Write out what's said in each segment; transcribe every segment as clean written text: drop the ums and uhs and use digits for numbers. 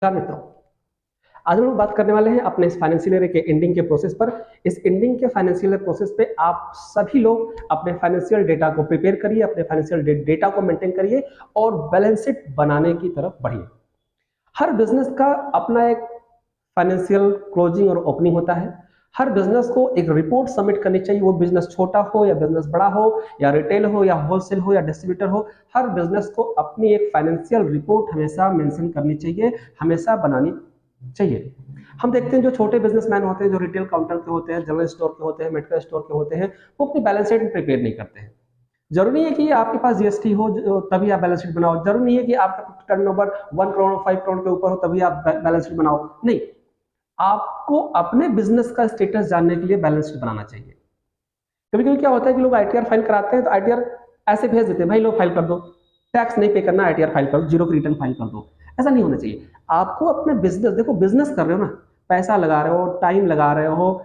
नमस्कार मित्रों, आज हम लोग बात करने वाले हैं अपने इस फाइनेंशियल ईयर के एंडिंग के प्रोसेस पर। इस एंडिंग के फाइनेंशियल प्रोसेस पे आप सभी लोग अपने फाइनेंशियल डेटा को प्रिपेयर करिए, अपने फाइनेंशियल डेटा को मेंटेन करिए और बैलेंस शीट बनाने की तरफ बढ़िए। हर बिजनेस का अपना एक फाइनेंशियल क्लोजिंग और ओपनिंग होता है। हर बिजनेस को एक रिपोर्ट सबमिट करनी चाहिए, वो बिजनेस छोटा हो या बिजनेस बड़ा हो या रिटेल हो या होलसेल हो या डिस्ट्रीब्यूटर हो, हर बिजनेस को अपनी एक फाइनेंशियल रिपोर्ट हमेशा मेंशन करनी चाहिए, हमेशा बनानी चाहिए। हम देखते हैं जो छोटे बिजनेसमैन होते हैं, जो रिटेल काउंटर के होते हैं, जनरल स्टोर के होते हैं, मेडिकल स्टोर के होते हैं, वो अपनी बैलेंस शीट प्रिपेयर नहीं करते हैं। जरूरी है कि आपके पास जीएसटी हो तभी आप बैलेंस शीट बनाओ, जरूरी नहीं है कि आपका टर्नओवर 1 करोड़ 5 करोड़ के ऊपर हो तभी आप बैलेंस शीट बनाओ। नहीं, आपको अपने बिजनेस का स्टेटस जानने के लिए बैलेंस शीट बनाना चाहिए। कभी कभी क्या होता है कि लोग आईटीआर फाइल कराते हैं तो आईटीआर ऐसे भेज देते हैं, भाई लो फाइल कर दो, टैक्स नहीं पे करना, आईटीआर फाइल कर दो, जीरो की रिटर्न फाइल कर दो। ऐसा नहीं होना चाहिए। आपको अपने बिजनेस, देखो बिजनेस कर रहे हो ना, पैसा लगा रहे हो, टाइम लगा रहे हो,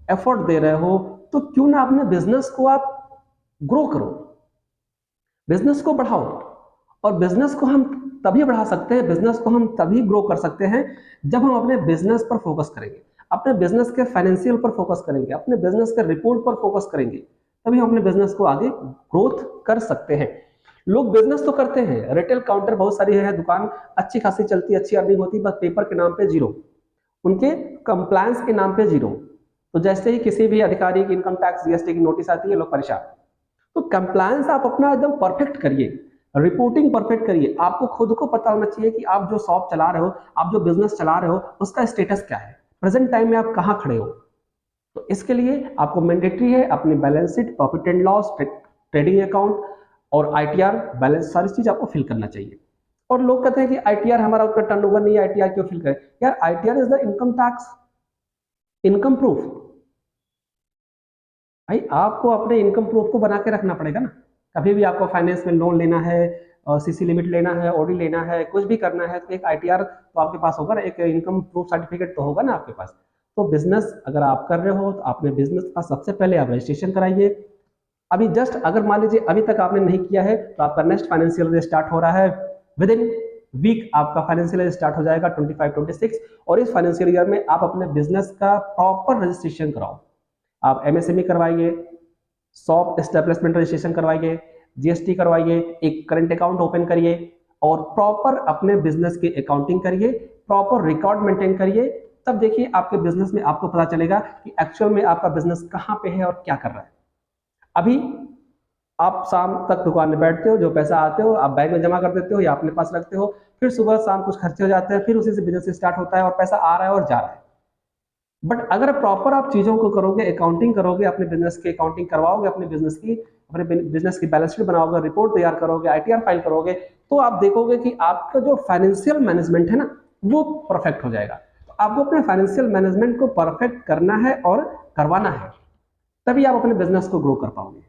एफर्ट दे रहे हो, तो क्यों ना अपने बिजनेस को आप ग्रो करो, बिजनेस को बढ़ाओ। और बिजनेस को हम तभी बढ़ा सकते हैं, बिजनेस को हम तभी ग्रो कर सकते हैं जब हम अपने बिजनेस पर फोकस करेंगे, अपने बिजनेस के फाइनेंशियल पर फोकस करेंगे, अपने बिजनेस के रिपोर्ट पर फोकस करेंगे, तभी हम अपने बिजनेस को आगे ग्रोथ कर सकते हैं। लोग बिजनेस तो करते हैं, रिटेल काउंटर बहुत सारी है, दुकान अच्छी खासी चलती, अच्छी अर्निंग होती, बस पेपर के नाम पे जीरो, उनके कंप्लायंस के नाम पे जीरो। तो जैसे ही किसी भी अधिकारी की इनकम टैक्स जीएसटी की नोटिस आती है, लोग परेशान। तो कंप्लायंस आप अपना एकदम परफेक्ट करिए, रिपोर्टिंग परफेक्ट करिए। आपको खुद को पता होना चाहिए कि आप जो शॉप चला रहे हो, आप जो बिजनेस चला रहे हो, उसका स्टेटस क्या है, प्रेजेंट टाइम में आप कहां खड़े हो। तो इसके लिए आपको मैंडेटरी है अपनी balance sheet, profit and loss, trading account और आईटीआर बैलेंस, सारी चीज आपको फिल करना चाहिए। और लोग कहते हैं कि आईटीआर हमारा उतना टर्नओवर नहीं है, आईटीआर क्यों फिल करें। यार ITR is the income tax, income proof. भाई आपको अपने इनकम प्रूफ को बना के रखना पड़ेगा ना। कभी भी आपको फाइनेंस में लोन लेना है, सीसी लिमिट लेना है, ओडी लेना है, कुछ भी करना है, तो एक आईटीआर तो आपके पास होगा ना, एक इनकम प्रूफ सर्टिफिकेट तो होगा ना आपके पास। तो बिजनेस अगर आप कर रहे हो तो अपने बिजनेस का सबसे पहले आप रजिस्ट्रेशन कराइए। अभी जस्ट अगर मान लीजिए अभी तक आपने नहीं किया है तो आपका नेक्स्ट फाइनेंशियल ईयर स्टार्ट हो रहा है, विद इन वीक आपका फाइनेंशियल ईयर स्टार्ट हो जाएगा 25-26। और इस फाइनेंशियल ईयर में आप अपने बिजनेस का प्रॉपर रजिस्ट्रेशन कराओ। आप एमएसएमई करवाइए, शॉप एस्टेब्लिशमेंट रजिस्ट्रेशन करवाइए, जीएसटी करवाइए, एक करंट अकाउंट ओपन करिए और प्रॉपर अपने बिजनेस की अकाउंटिंग करिए, प्रॉपर रिकॉर्ड मेंटेन करिए। तब देखिए आपके बिजनेस में आपको पता चलेगा कि एक्चुअल में आपका बिजनेस कहां पे है और क्या कर रहा है। अभी आप शाम तक दुकान में बैठते हो, जो पैसा आते हो आप बैंक में जमा कर देते हो या अपने पास रखते हो, फिर सुबह शाम कुछ खर्चे हो जाते हैं, फिर उसी से बिजनेस स्टार्ट होता है और पैसा आ रहा है और जा रहा है। बट अगर प्रॉपर आप चीजों को करोगे, अकाउंटिंग करोगे, अपने बिजनेस की अकाउंटिंग करवाओगे, अपने बिजनेस की बैलेंस शीट बनाओगे, रिपोर्ट तैयार करोगे, आईटीआर फाइल करोगे, तो आप देखोगे कि आपका जो फाइनेंशियल मैनेजमेंट है ना, वो परफेक्ट हो जाएगा। तो आपको अपने फाइनेंशियल मैनेजमेंट को परफेक्ट करना है और करवाना है, तभी आप अपने बिजनेस को ग्रो कर पाओगे।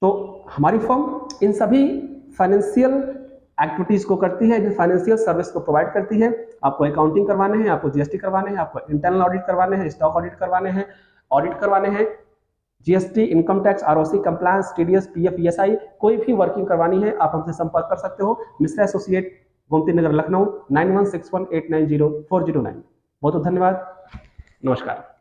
तो हमारी फर्म इन सभी फाइनेंशियल एक्टिविटीज को करती है, इन फाइनेंशियल सर्विस को प्रोवाइड करती है। आपको अकाउंटिंग करवाने हैं, आपको जीएसटी करवाने हैं, आपको इंटरनल ऑडिट करवाने हैं, स्टॉक ऑडिट करवाने हैं, ऑडिट करवाने हैं, GST, income tax, ROC, compliance, TDS, PF, ESI, कोई भी वर्किंग करवानी है आप हमसे संपर्क कर सकते हो। मिश्रा एसोसिएट, गोमती नगर, लखनऊ, 9161890409। बहुत बहुत धन्यवाद, नमस्कार।